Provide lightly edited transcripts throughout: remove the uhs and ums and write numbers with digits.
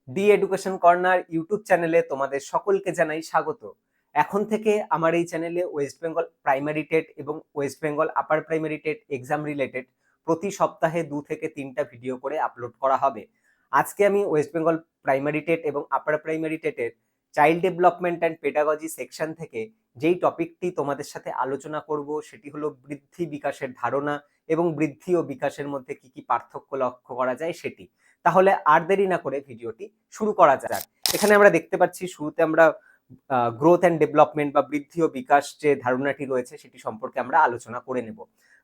D education corner YouTube চ্যানেলে তোমাদের সকলকে জানাই স্বাগত। এখন থেকে আমার এই চ্যানেলে ওয়েস্ট বেঙ্গল প্রাইমারি টেট এবং West Bengal upper primary TET exam related প্রতি সপ্তাহে 2 থেকে 3টা ভিডিও করে আপলোড করা হবে। আজকে আমি ওয়েস্ট বেঙ্গল প্রাইমারি টেট এবং আপার প্রাইমারি টেটের child development and pedagogy section থেকে যেই টপিকটি তোমাদের সাথে আলোচনা করব সেটি হলো বৃদ্ধি বিকাশের ধারণা এবং বৃদ্ধি ও বিকাশের মধ্যে কি কি পার্থক্য লক্ষ্য করা যায় সেটি। তাহলে আর দেরি না করে ভিডিওটি শুরু করা যাক। এখানে আমরা দেখতে পাচ্ছি শুরুতে আমরা গ্রোথ অ্যান্ড ডেভেলপমেন্ট বা বৃদ্ধি ও বিকাশ যে ধারণাটি রয়েছে সেটি সম্পর্কে আমরা আলোচনা করে নেব।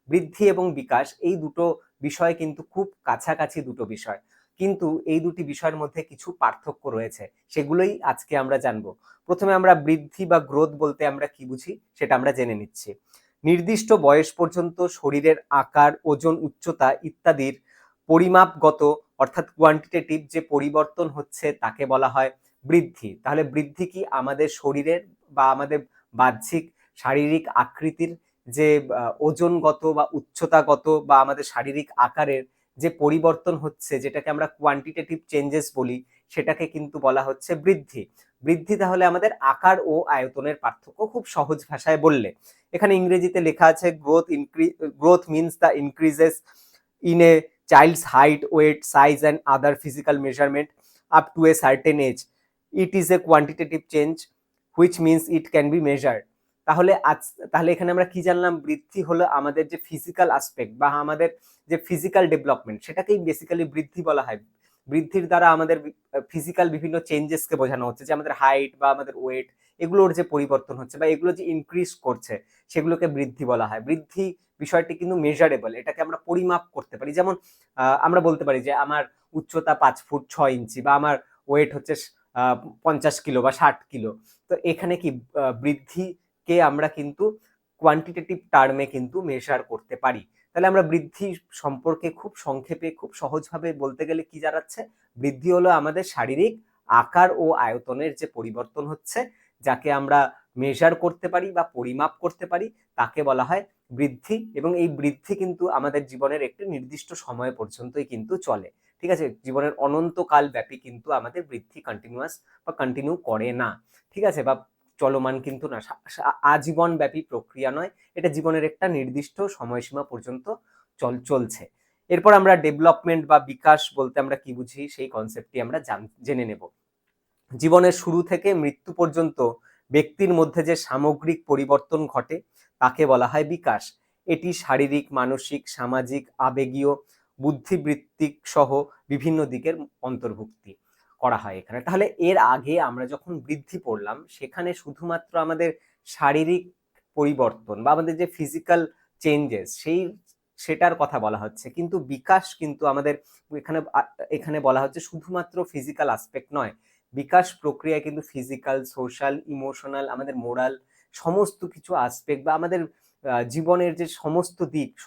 বৃদ্ধি এবং বিকাশ এই দুটো বিষয় কিন্তু খুব কাছাকাছি দুটো বিষয়, কিন্তু এই দুটি বিষয়ের মধ্যে কিছু পার্থক্য রয়েছে, সেগুলোই আজকে আমরা জানবো। প্রথমে আমরা বৃদ্ধি বা গ্রোথ বলতে আমরা কি বুঝি সেটা আমরা জেনে নিচ্ছি। নির্দিষ্ট বয়স পর্যন্ত শরীরের আকার, ওজন, উচ্চতা ইত্যাদির পরিমাপগত অর্থাৎ কোয়ান্টিটেটিভ যে পরিবর্তন হচ্ছে তাকে বলা হয় বৃদ্ধি। তাহলে বৃদ্ধি কি আমাদের শরীরের বা আমাদের বাহ্যিক শারীরিক আকৃতির যে ওজনগত বা উচ্চতাগত বা আমাদের শারীরিক আকারের যে পরিবর্তন হচ্ছে, যেটাকে আমরা কোয়ান্টিটেটিভ চেঞ্জেস বলি, সেটাকে কিন্তু বলা হচ্ছে বৃদ্ধি। বৃদ্ধি তাহলে আমাদের আকার ও আয়তনের পার্থক্য খুব সহজ ভাষায় বললে। এখানে ইংরেজিতে লেখা আছে growth means the increases in a child's height, weight, size and other physical measurement up to a certain age. It is a quantitative change which means it can be measured. তাহলে এখানে আমরা কি জানলাম? বৃদ্ধি হলো আমাদের যে ফিজিক্যাল আসপেক্ট বা আমাদের যে ফিজিক্যাল ডেভেলপমেন্ট, সেটাকেই বেসিক্যালি বৃদ্ধি বলা হয়। বৃদ্ধির দ্বারা আমাদের ফিজিক্যাল বিভিন্ন চেঞ্জেসকে বোঝানো হচ্ছে, যে আমাদের হাইট বা আমাদের ওয়েট এগুলোর যে পরিবর্তন হচ্ছে বা এগুলো যে ইনক্রিজ করছে সেগুলোকে বৃদ্ধি বলা হয়। বৃদ্ধি বিষয়টি কিন্তু মেজারেবল, এটাকে আমরা পরিমাপ করতে পারি। যেমন আমরা বলতে পারি যে আমার উচ্চতা 5 ফুট 6 ইঞ্চি বা আমার ওয়েট হচ্ছে 50 কিলো বা 60 কিলো। তো এখানে কি বৃদ্ধিকে আমরা কিন্তু কোয়ান্টিটেটিভ টার্মে কিন্তু মেজার করতে পারি। তাহলে আমরা বৃদ্ধি সম্পর্কে খুব সংক্ষেপে খুব সহজভাবে বলতে গেলে কি জানাচ্ছে? বৃদ্ধি হলো আমাদের শারীরিক আকার ও আয়তনের যে পরিবর্তন হচ্ছে, যাকে আমরা মেজার করতে পারি বা পরিমাপ করতে পারি, তাকে বলা হয় বৃদ্ধি। এবং এই বৃদ্ধি কিন্তু আমাদের জীবনের একটি নির্দিষ্ট সময় পর্যন্তই কিন্তু চলে। ঠিক আছে, জীবনের অনন্তকাল ব্যাপী কিন্তু আমাদের বৃদ্ধি কন্টিনিউয়াস বা কন্টিনিউ করে না। ঠিক আছে, বা চলমান কিন্তু না, আজীবন ব্যাপী প্রক্রিয়া নয়, এটা জীবনের একটা নির্দিষ্ট সময়সীমা পর্যন্ত চলছে। এরপর আমরা ডেভেলপমেন্ট বা বিকাশ বলতে আমরা কি বুঝি সেই কনসেপ্টটি আমরা জেনে নেব। জীবনের শুরু থেকে মৃত্যু পর্যন্ত ব্যক্তির মধ্যে যে সামগ্রিক পরিবর্তন ঘটে তাকে বলা হয় বিকাশ। এটি শারীরিক, মানসিক, সামাজিক, আবেগীয়, বুদ্ধিবৃত্তিক সহ বিভিন্ন দিকের অন্তর্ভুক্তি করা হয় এখানে। তাহলে এর আগে আমরা যখন বৃদ্ধি পড়লাম সেখানে শুধুমাত্র আমাদের শারীরিক পরিবর্তন বা আমাদের যে ফিজিক্যাল চেঞ্জেস সেটার কথা বলা হচ্ছে, কিন্তু বিকাশ কিন্তু আমাদের এখানে বলা হচ্ছে শুধুমাত্র ফিজিক্যাল আসপেক্ট নয়। বিকাশ প্রক্রিয়ায় কিন্তু ফিজিক্যাল, সোশ্যাল, ইমোশনাল, আমাদের মোরাল সমস্ত কিছু আসপেক্ট বা আমাদের জীবনের যে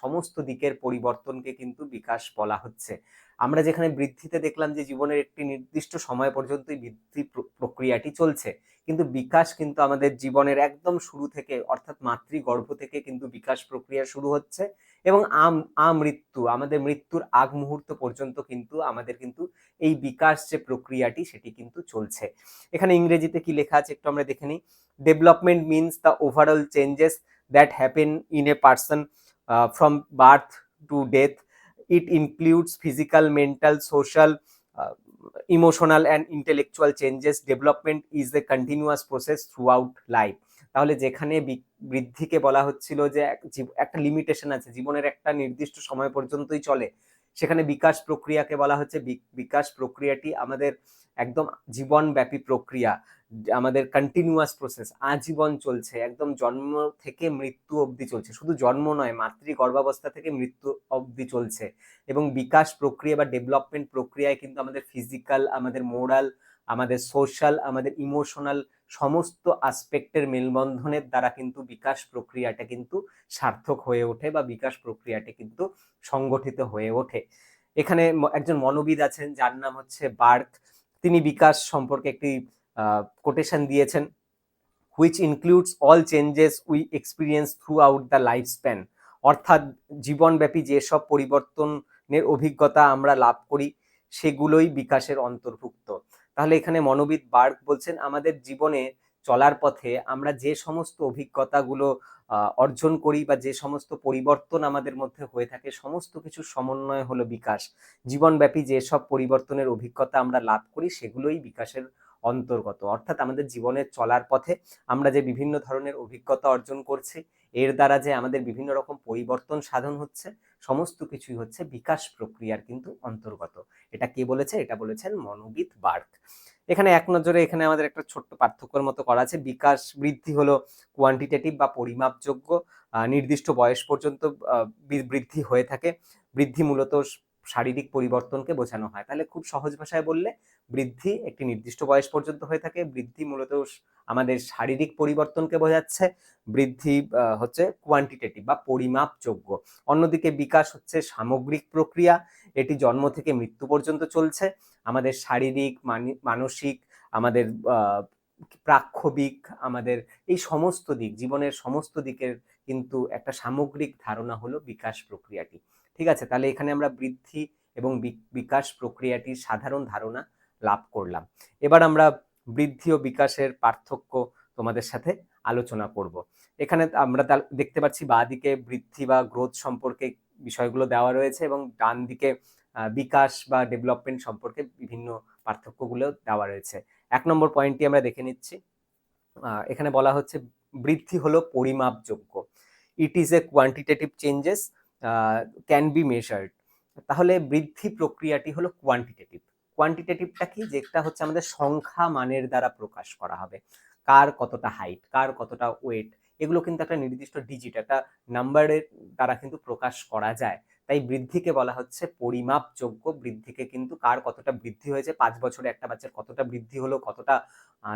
সমস্ত দিকের পরিবর্তনকে কিন্তু বিকাশ বলা হচ্ছে। আমরা যেখানে বৃদ্ধিতে দেখলাম যে জীবনের একটি নির্দিষ্ট সময় পর্যন্তই বৃদ্ধি প্রক্রিয়াটি চলছে, কিন্তু বিকাশ কিন্তু আমাদের জীবনের একদম শুরু থেকে অর্থাৎ মাতৃগর্ভ থেকে কিন্তু বিকাশ প্রক্রিয়া শুরু হচ্ছে এবং আমাদের মৃত্যুর আগ মুহূর্ত পর্যন্ত কিন্তু আমাদের কিন্তু এই বিকাশ যে প্রক্রিয়াটি সেটি কিন্তু চলছে। এখানে ইংরেজিতে কি লেখা আছে একটু আমরা দেখে নিই। Development means the overall changes that happen in a person from birth to death. It includes physical, mental, social, emotional and intellectual changes. Development is a continuous process through out life. তাহলে যেখানে বৃদ্ধিকে বলা হচ্ছিল যে একটা limitation আছে, জীবনের একটা নির্দিষ্ট সময় পর্যন্তই চলে, সেখানে বিকাশ প্রক্রিয়াকে বলা হচ্ছে বিকাশ প্রক্রিয়াটি আমাদের একদম জীবনব্যাপী প্রক্রিয়া, আমাদের কন্টিনিউয়াস প্রসেস, আজীবন চলছে, একদম জন্ম থেকে মৃত্যু অবধি চলছে। শুধু জন্ম নয়, মাতৃ গর্ভাবস্থা থেকে মৃত্যু অবধি চলছে। এবং বিকাশ প্রক্রিয়া বা ডেভেলপমেন্ট প্রক্রিয়ায় কিন্তু আমাদের ফিজিক্যাল, আমাদের মোরাল, আমাদের সোশ্যাল, আমাদের ইমোশনাল সমস্ত আসপেক্টের মেলবন্ধনের দ্বারা কিন্তু বিকাশ প্রক্রিয়াটা কিন্তু সার্থক হয়ে ওঠে বা বিকাশ প্রক্রিয়াটা কিন্তু সংগঠিত হয়ে ওঠে। এখানে একজন মনোবিদ আছেন যার নাম হচ্ছে বার্ক। তিনি বিকাশ সম্পর্কে একটি কোটেশন দিয়েছেন, which includes all changes we experience throughout the lifespan। অর্থাৎ জীবনব্যাপী যেসব পরিবর্তনের অভিজ্ঞতা আমরা লাভ করি সেগুলোই বিকাশের অন্তর্ভুক্ত। তাহলে এখানে মনোবিদ বার্গ বলছেন আমাদের জীবনে চলার পথে আমরা যে সমস্ত অভিজ্ঞতাগুলো অর্জন করি বা যে সমস্ত পরিবর্তন আমাদের মধ্যে হয়ে থাকে সমস্ত কিছুর সমন্বয় হলো বিকাশ। জীবনব্যাপী যেসব পরিবর্তনের অভিজ্ঞতা আমরা লাভ করি সেগুলোই বিকাশের অন্তর্গত। অর্থাৎ আমাদের জীবনের চলার পথে আমরা যে বিভিন্ন ধরনের অভিজ্ঞতা অর্জন করছি, এর দ্বারা যে আমাদের বিভিন্ন রকম পরিবর্তন সাধন হচ্ছে, সমস্ত কিছুই হচ্ছে বিকাশ প্রক্রিয়ার কিন্তু অন্তর্গত। এটা কে বলেছে? এটা বলেছেন মনোবিদ বার্গ। এখানে এক নজরে এখানে আমাদের একটা ছোট্ট পার্থক্যের মতো করা আছে। বিকাশ বৃদ্ধি হলো কোয়ান্টিটেটিভ বা পরিমাপযোগ্য, নির্দিষ্ট বয়স পর্যন্ত বৃদ্ধি হয়ে থাকে। বৃদ্ধি মূলত শারীরিক পরিবর্তনকে বোঝানো হয়। তাহলে খুব সহজ ভাষায় বললে বৃদ্ধি একটি নির্দিষ্ট বয়স পর্যন্ত হয়ে থাকে। বৃদ্ধি মূলত আমাদের শারীরিক পরিবর্তনকে বোঝাচ্ছে। বৃদ্ধি হচ্ছে কোয়ান্টিটেটিভ বা পরিমাপযোগ্য। অন্যদিকে বিকাশ হচ্ছে সামগ্রিক প্রক্রিয়া। এটি জন্ম থেকে মৃত্যু পর্যন্ত চলছে। আমাদের শারীরিক, মানসিক, আমাদের প্রাক্ষবিক, আমাদের এই সমস্ত দিক, জীবনের সমস্ত দিকের কিন্তু একটা সামগ্রিক ধারণা হলো বিকাশ প্রক্রিয়াটি। ঠিক আছে, তাহলে এখানে আমরা বৃদ্ধি এবং বিকাশ প্রক্রিয়াটির সাধারণ ধারণা লাভ করলাম। এবার আমরা বৃদ্ধি ও বিকাশের পার্থক্য তোমাদের সাথে আলোচনা করব। এখানে আমরা দেখতে পাচ্ছি বাঁ দিকে বৃদ্ধি বা গ্রোথ সম্পর্কে বিষয়গুলো দেওয়া রয়েছে এবং ডান দিকে বিকাশ বা ডেভেলপমেন্ট সম্পর্কে বিভিন্ন পার্থক্যগুলো দেওয়া রয়েছে। 1 নম্বর পয়েন্টটি আমরা দেখে নিচ্ছি। এখানে বলা হচ্ছে বৃদ্ধি হলো পরিমাপযোগ্য। ইট is A quantitative changes can be measured. তাহলে বৃদ্ধি প্রক্রিয়াটি হলো কোয়ান্টিটেটিভ। কোয়ান্টিটেটিভটা কি? যেটা হচ্ছে আমাদের সংখ্যা মানের দ্বারা প্রকাশ করা হবে। কার কতটা হাইট, কার কতটা ওয়েট, এগুলো কিন্তু একটা নির্দিষ্ট ডিজিট, একটা নাম্বারের দ্বারা কিন্তু প্রকাশ করা যায়। তাই বৃদ্ধিকে বলা হচ্ছে পরিমাপযোগ্য। বৃদ্ধিকে কিন্তু কার কতটা বৃদ্ধি হয়েছে, 5 বছরে একটা বাচ্চার কতটা বৃদ্ধি হলো, কতটা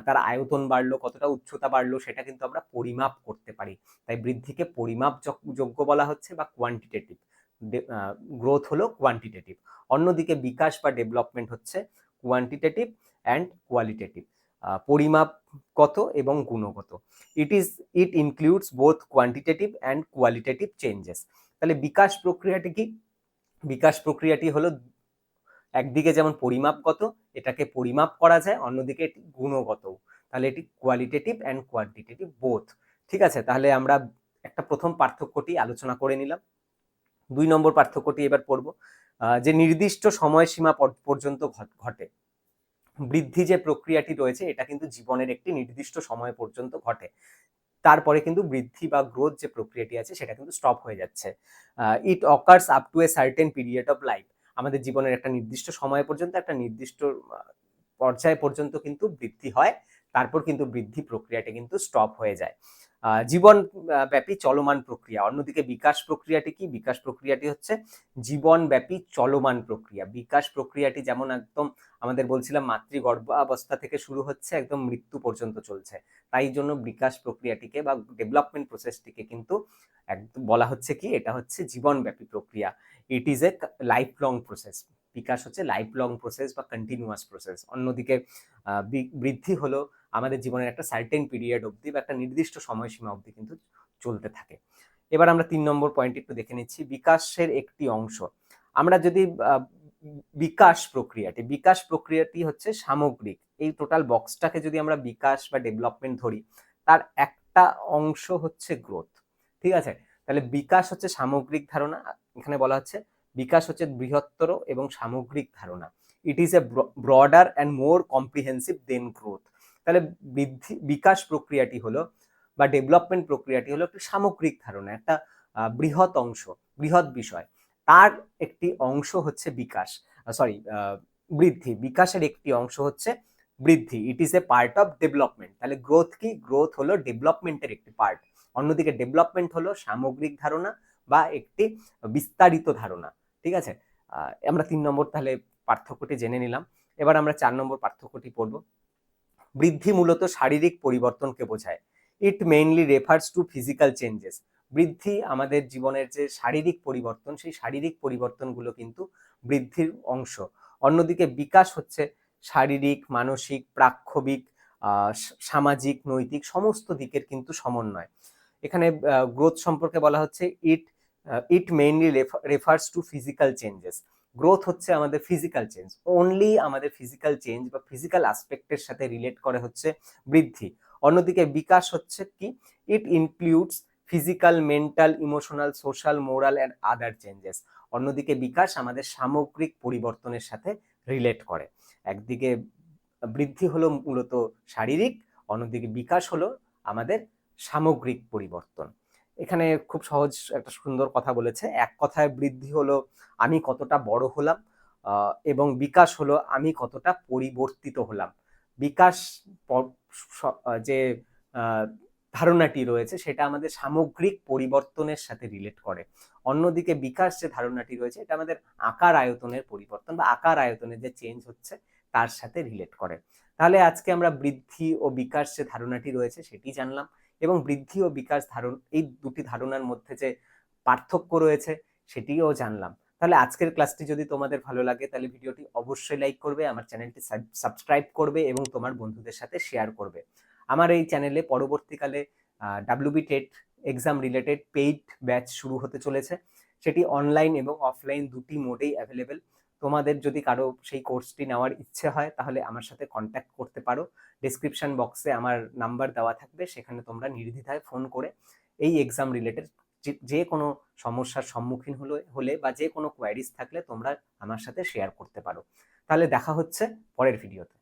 তার আয়তন বাড়লো, কতটা উচ্চতা বাড়লো, সেটা কিন্তু আমরা পরিমাপ করতে পারি। তাই বৃদ্ধিকে পরিমাপযোগ্য বলা হচ্ছে বা কোয়ান্টিটেটিভ। গ্রোথ হলো কোয়ান্টিটেটিভ। অন্যদিকে বিকাশ বা ডেভেলপমেন্ট হচ্ছে কোয়ান্টিটেটিভ অ্যান্ড কোয়ালিটেটিভ, পরিমাপগত এবং গুণগত। It includes both quantitative and qualitative changes. তাহলে বিকাশ প্রক্রিয়াটি কি? বিকাশ প্রক্রিয়াটি হলো একদিকে যেমন পরিমাপগত, এটাকে পরিমাপ করা যায়, অন্যদিকে এটি গুণগত। তাহলে এটি কোয়ালিটেটিভ অ্যান্ড কোয়ান্টিটেটিভ বোথ। ঠিক আছে, তাহলে আমরা একটা প্রথম পার্থক্যটি আলোচনা করে নিলাম। 2 নম্বর পার্থক্যটি এবার পড়ব। যে নির্দিষ্ট সময়সীমা পর্যন্ত ঘটে। বৃদ্ধি যে প্রক্রিয়াটি রয়েছে এটা কিন্তু জীবনের একটি নির্দিষ্ট সময় পর্যন্ত ঘটে। তারপরে কিন্তু বৃদ্ধি বা গ্রোথ যে প্রক্রিয়াটি আছে সেটা কিন্তু স্টপ হয়ে যাচ্ছে। ইট occurs up to a certain period of life. আমাদের জীবনের একটা নির্দিষ্ট সময় পর্যন্ত, একটা নির্দিষ্ট পর্যায় পর্যন্ত কিন্তু বৃদ্ধি হয়, তারপর কিন্তু বৃদ্ধি প্রক্রিয়াটা কিন্তু স্টপ হয়ে যায়। জীবন ব্যাপী চলমান প্রক্রিয়া। অন্যদিকে বিকাশ প্রক্রিয়াটি কি? বিকাশ প্রক্রিয়াটি হচ্ছে জীবনব্যাপী চলমান প্রক্রিয়া। বিকাশ প্রক্রিয়াটি যেমন একদম আমাদের বলছিলাম মাতৃগর্ভাবস্থা থেকে শুরু হচ্ছে, একদম মৃত্যু পর্যন্ত চলছে। তাই জন্য বিকাশ প্রক্রিয়াটিকে বা ডেভেলপমেন্ট প্রসেসটিকে কিন্তু একদম বলা হচ্ছে কি, এটা হচ্ছে জীবনব্যাপী প্রক্রিয়া। It is a life long process. বিকাশ হচ্ছে লাইফ লং প্রসেস বা কন্টিনিউয়াস প্রসেস। অন্যদিকে বৃদ্ধি হলো আমাদের জীবনের একটা সার্টেন পিরিয়ড অবধি বা একটা নির্দিষ্ট সময়সীমা অবধি কিন্তু চলতে থাকে। এবার আমরা 3 নম্বর পয়েন্ট একটু দেখে নিচ্ছি। বিকাশের একটি অংশ। আমরা যদি বিকাশ প্রক্রিয়াটি হচ্ছে সামগ্রিক। এই টোটাল বক্সটাকে যদি আমরা বিকাশ বা ডেভেলপমেন্ট ধরি, তার একটা অংশ হচ্ছে গ্রোথ। ঠিক আছে, তাহলে বিকাশ হচ্ছে সামগ্রিক ধারণা। এখানে বলা হচ্ছে বিকাশ হচ্ছে বৃহত্তর এবং সামগ্রিক ধারণা। It is a broader and more comprehensive than growth. তাহলে বিকাশ প্রক্রিয়াটি হলো বা ডেভেলপমেন্ট প্রক্রিয়াটি হলো একটা সামগ্রিক ধারণা, একটা বৃহৎ অংশ, বৃহৎ বিষয়। তার একটি অংশ হচ্ছে বৃদ্ধি। বিকাশের একটি অংশ হচ্ছে বৃদ্ধি। ইট is A part of development. তাহলে গ্রোথ কি? গ্রোথ হলো ডেভেলপমেন্টের একটি পার্ট। অন্যদিকে ডেভেলপমেন্ট হলো সামগ্রিক ধারণা বা একটি বিস্তারিত ধারণা। ঠিক আছে, আমরা 3 নম্বর তাহলে পার্থক্যটি জেনে নিলাম। এবার আমরা 4 নম্বর পার্থক্যটি পড়ব। বৃদ্ধি মূলত শারীরিক পরিবর্তনকে বোঝায়। It mainly refers to physical changes. বৃদ্ধি আমাদের জীবনের যে শারীরিক পরিবর্তন, সেই শারীরিক পরিবর্তনগুলো কিন্তু বৃদ্ধির অংশ। অন্যদিকে বিকাশ হচ্ছে শারীরিক, মানসিক, প্রাক্ষবিক, সামাজিক, নৈতিক সমস্ত দিকের কিন্তু সমন্বয়। এখানে গ্রোথ সম্পর্কে বলা হচ্ছে it mainly refers to physical changes. Growth হচ্ছে আমাদের ফিজিক্যাল চেঞ্জ, অনলি আমাদের ফিজিক্যাল চেঞ্জ বা ফিজিক্যাল অ্যাসপেক্টের সাথে রিলেট করে হচ্ছে বৃদ্ধি। অন্যদিকে বিকাশ হচ্ছে কি, it includes physical, mental, emotional, social, moral and other changes. অন্যদিকে বিকাশ আমাদের সামগ্রিক পরিবর্তনের সাথে রিলেট করে। একদিকে বৃদ্ধি হলো মূলত শারীরিক, অন্যদিকে বিকাশ হলো আমাদের সামগ্রিক পরিবর্তন। এখানে খুব সহজ একটা সুন্দর কথা বলেছে, এক কথায় বৃদ্ধি হলো আমি কতটা বড় হলাম, এবং বিকাশ হলো আমি কতটা পরিবর্তিত হলাম। বিকাশ যে ধারণাটি রয়েছে সেটা আমাদের সামগ্রিক পরিবর্তনের সাথে রিলেট করে। অন্যদিকে বিকাশ যে ধারণাটি রয়েছে এটা আমাদের আকার আয়তনের পরিবর্তন বা আকার আয়তনের যে চেঞ্জ হচ্ছে তার সাথে রিলেট করে। তাহলে আজকে আমরা বৃদ্ধি ও বিকাশ যে ধারণাটি রয়েছে সেটি জানলাম, এবং বৃদ্ধি ও বিকাশ এই দুটি ধারণার মধ্যে যে পার্থক্য রয়েছে সেটিও জানলাম। তাহলে আজকের ক্লাসটি যদি তোমাদের ভালো লাগে তাহলে ভিডিওটি অবশ্যই লাইক করবে, আমার চ্যানেলটি সাবস্ক্রাইব করবে এবং তোমার বন্ধুদের সাথে শেয়ার করবে। আমার এই চ্যানেলে পরবর্তীকালে WB TET exam related paid batch শুরু হতে চলেছে। সেটি অনলাইন এবং অফলাইন দুটি মোডেই অ্যাভেলেবেল। তোমাদের যদি কারো সেই কোর্সটি নেওয়ার ইচ্ছে হয় তাহলে আমার সাথে কন্ট্যাক্ট করতে পারো। ডেসক্রিপশন বক্সে আমার নাম্বার দেওয়া থাকবে, সেখানে তোমরা নির্দ্বিধায় ফোন করে এই এক্সাম রিলেটেড যে কোনো সমস্যার সম্মুখীন হলে বা যে কোনো কোয়ারিজ থাকলে তোমরা আমার সাথে শেয়ার করতে পারো। তাহলে দেখা হচ্ছে পরের ভিডিওতে।